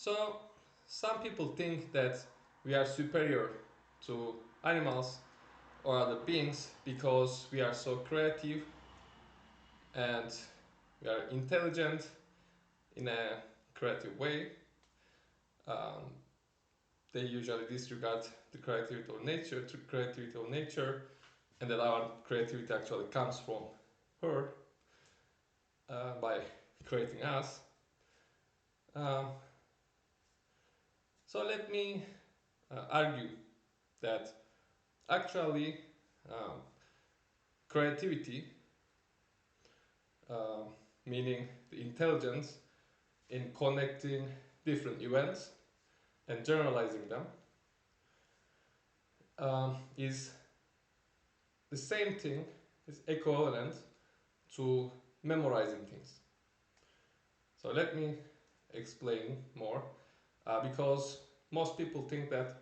So, some people think that we are superior to animals or other beings because we are so creative and we are intelligent in a creative way. Um, they usually disregard the creativity of nature, and that our creativity actually comes from her by creating us. Um, so let me argue that actually um, creativity, uh, meaning the intelligence in connecting different events and generalizing them, is the same thing, is equivalent to memorizing things. So let me explain more, because most people think that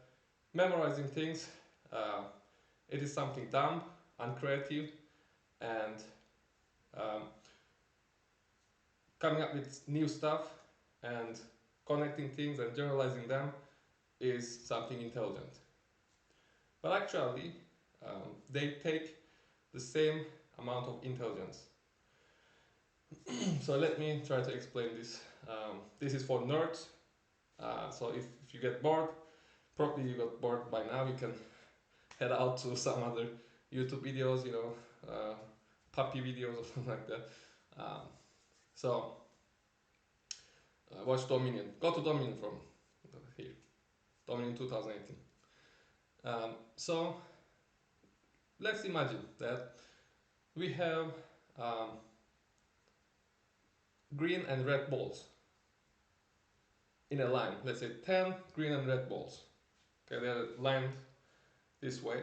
memorizing things, uh, it is something dumb, uncreative, and um, coming up with new stuff and connecting things and generalizing them is something intelligent. But actually, they take the same amount of intelligence. So let me try to explain this. This is for nerds. So if you get bored, probably you got bored by now, you can head out to some other YouTube videos, puppy videos or something like that. Um, watch Dominion. Go to Dominion from here. Dominion 2018. So let's imagine that we have um, green and red balls in a line. Let's say 10 green and red balls. Okay, they're lined this way.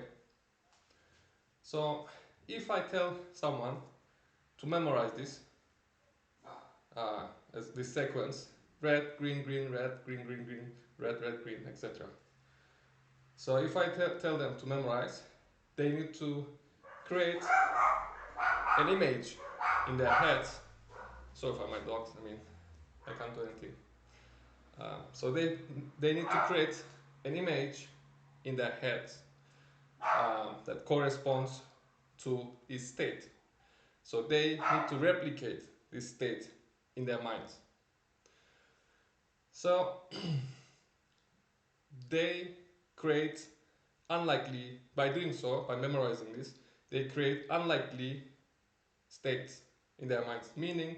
So if I tell someone to memorize this, as this sequence, red, green, green, red, green, green, green, red, red, green, etc. So if I tell them to memorize, they need to create an image in their heads. Sorry for my dogs, I can't do anything. So they need to create an image in their heads that corresponds to this state. So they need to replicate this state in their minds. So they create unlikely, by doing so, by memorizing this, they create unlikely states in their minds, meaning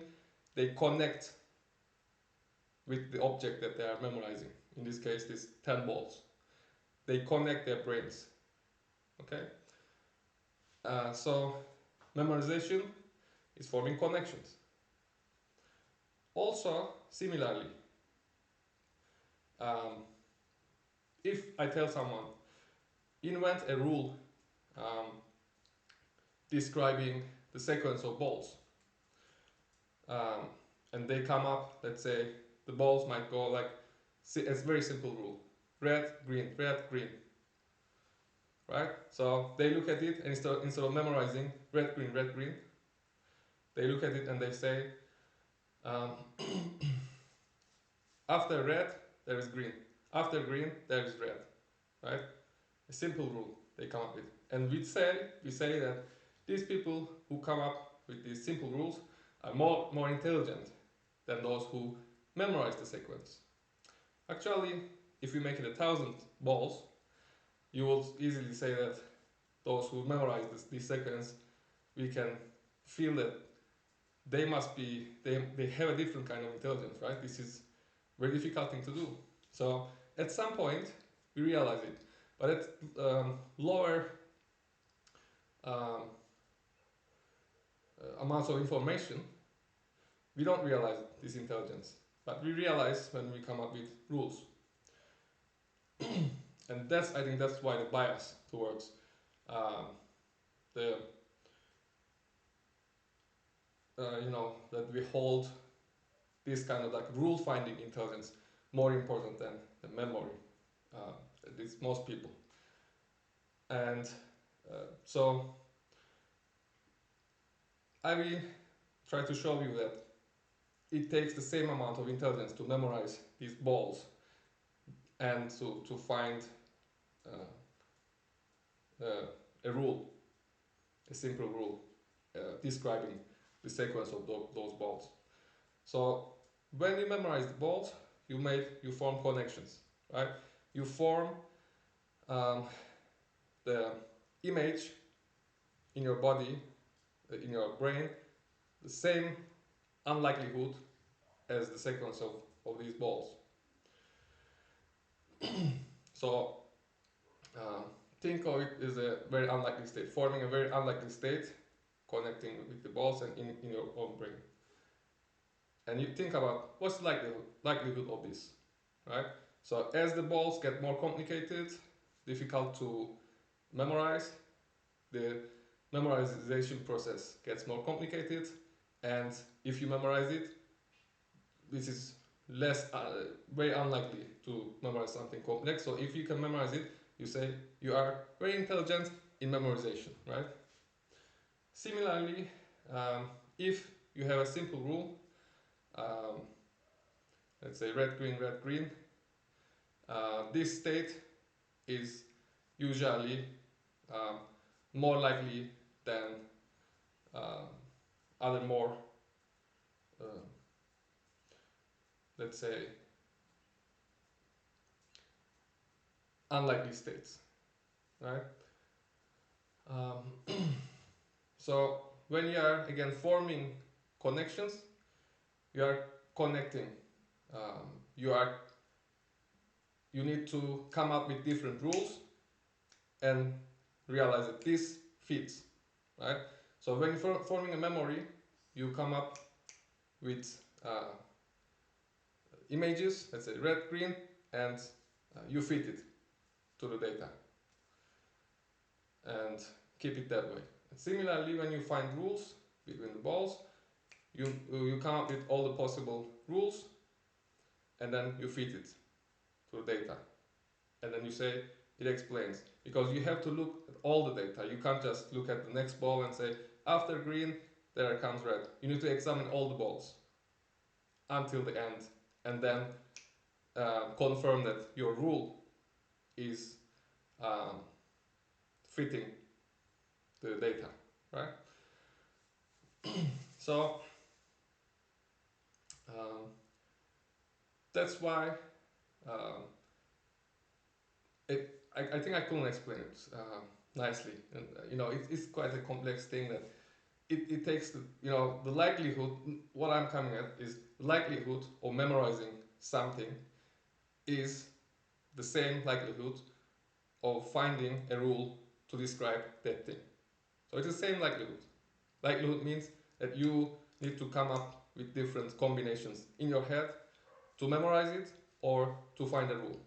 they connect with the object that they are memorizing. In this case, these 10 balls. They connect their brains. Okay? So memorization is forming connections. Also, similarly, um, if I tell someone, invent a rule um, describing the sequence of balls, um, and they come up, let's say, the balls might go like, it's a very simple rule, red, green, right? So they look at it, and instead of memorizing red, green, they look at it and they say, um, after red, there is green. After green, there is red, right? A simple rule they come up with. And we say that these people who come up with these simple rules are more intelligent than those who memorize the sequence. Actually, if we make it 1,000 balls, you will easily say that those who memorize this sequence, we can feel that they have a different kind of intelligence, right? This is a very difficult thing to do. So at some point, we realize it. But at lower um, amounts of information, we don't realize this intelligence. But we realize when we come up with rules. And I think that's why the bias towards um, the that we hold this kind of like rule finding intelligence more important than the memory, at least most people. And so I will try to show you that it takes the same amount of intelligence to memorize these balls and to find a rule, a simple rule describing the sequence of those balls. So when you memorize the balls, you form connections, right? You form the image in your body, in your brain, the same unlikelihood as the sequence of these balls. So think of it as a very unlikely state, forming a very unlikely state, connecting with the balls and in your own brain. And you think about what's the likelihood of this, right? So as the balls get more complicated, difficult to memorize, the memorization process gets more complicated, and if you memorize it, this is less very unlikely to memorize something complex. So if you can memorize it, you say you are very intelligent in memorization, right? Similarly, if you have a simple rule, let's say red, green, this state is usually more likely than other more, uh, let's say, unlikely states, right? So when you are again forming connections, you are connecting. You need to come up with different rules and realize that this fits, right? So when you're forming a memory, you come up with images, let's say red, green, and you fit it to the data and keep it that way. And similarly, when you find rules between the balls, you come up with all the possible rules and then you fit it to the data. And then you say it explains. Because you have to look at all the data. You can't just look at the next ball and say, after green, there comes red. You need to examine all the balls until the end and then confirm that your rule is fitting the data, right? So that's why I think I couldn't explain it nicely, and it's quite a complex thing that it takes the likelihood. What I'm coming at is likelihood of memorizing something is the same likelihood of finding a rule to describe that thing. So it's the same likelihood. Likelihood means that you need to come up with different combinations in your head to memorize it or to find a rule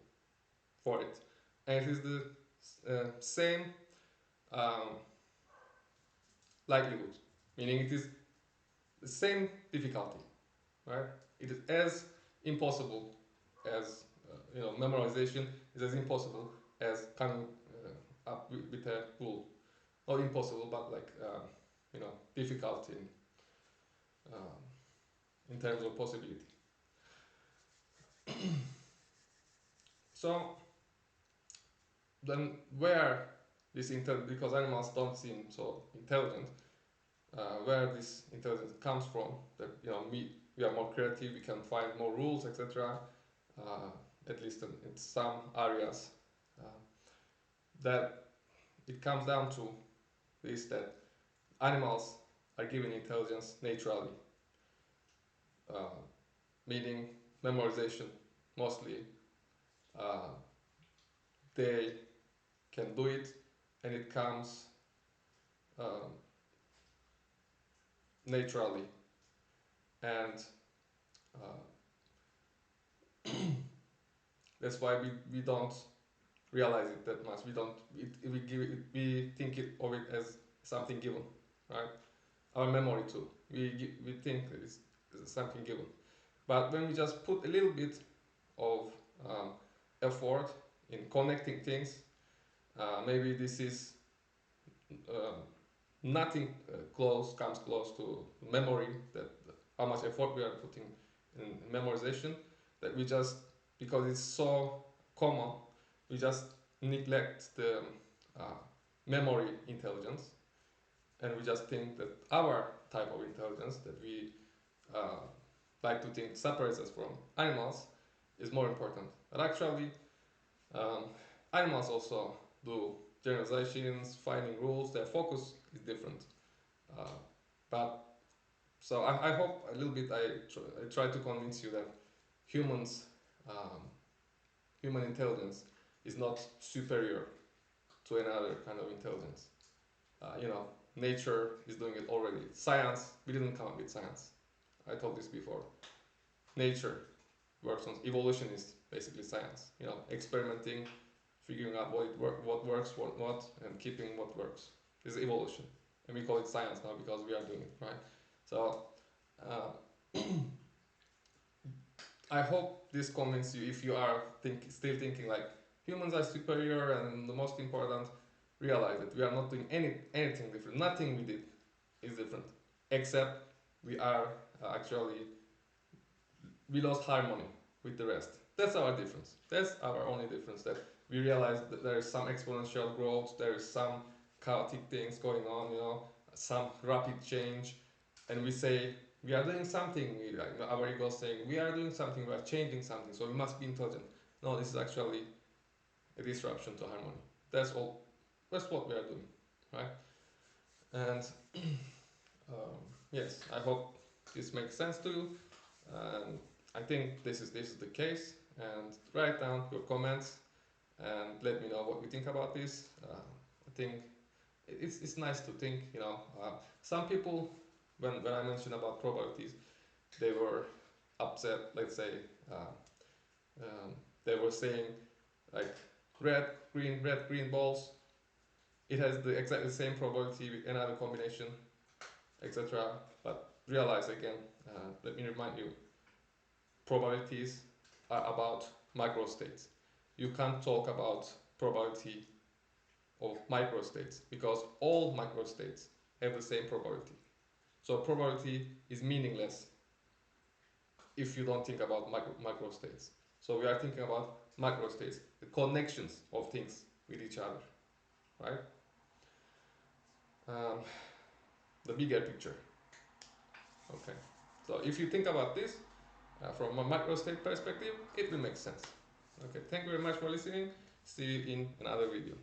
for it. And it is the same likelihood, meaning it is the same difficulty, right? It is as impossible as memorization is as impossible as coming up with a rule. Not impossible, but like difficult in terms of possibility. So then, where this because animals don't seem so intelligent, where this intelligence comes from? That we are more creative, we can find more rules, etc. At least in some areas, that it comes down to is that animals are given intelligence naturally, meaning memorization mostly. They can do it, and it comes naturally, and that's why we don't realize it that much. We think of it as something given, right? Our memory too. We think it's something given, but when we just put a little bit of effort in connecting things, maybe this is nothing comes close to memory that how much effort we are putting in memorization, that we just, because it's so common, we just neglect the uh, memory intelligence, and we just think that our type of intelligence that we uh, like to think separates us from animals is more important. But actually, um, animals also do generalizations, finding rules. Their focus is different. Uh, but so I hope a little bit I try to convince you that humans, um, human intelligence is not superior to another kind of intelligence. You know, nature is doing it already. Science, we didn't come up with science. I told this before. Nature works on, evolution is basically science. You know, experimenting, figuring out what works, what not, and keeping what works. This is evolution, and we call it science now because we are doing it, right? So uh, I hope this convinces you, if you are still thinking like humans are superior and the most important, realize that we are not doing anything different. Nothing we did is different, except we are actually, we lost harmony with the rest. That's our difference. That's our only difference. That we realize that there is some exponential growth, there is some chaotic things going on, you know, some rapid change, and we say we are doing something. Like our ego is saying we are doing something, we are changing something, so we must be intelligent. No, this is actually a disruption to harmony. That's all. That's what we are doing, right? And yes, I hope this makes sense to you. And I think this is the case. And write down your comments and let me know what you think about this. I think it's nice to think. You know, some people, when I mentioned about probabilities, they were upset. Let's say um, they were saying like red green balls. It has the exactly same probability with another combination, etc. But realize again. Let me remind you, probabilities are about microstates. You can't talk about probability of microstates because all microstates have the same probability. So probability is meaningless if you don't think about microstates. So we are thinking about microstates, the connections of things with each other, right? Um, the bigger picture. Okay. So if you think about this from a microstate perspective, it will make sense. Okay. Thank you very much for listening. See you in another video.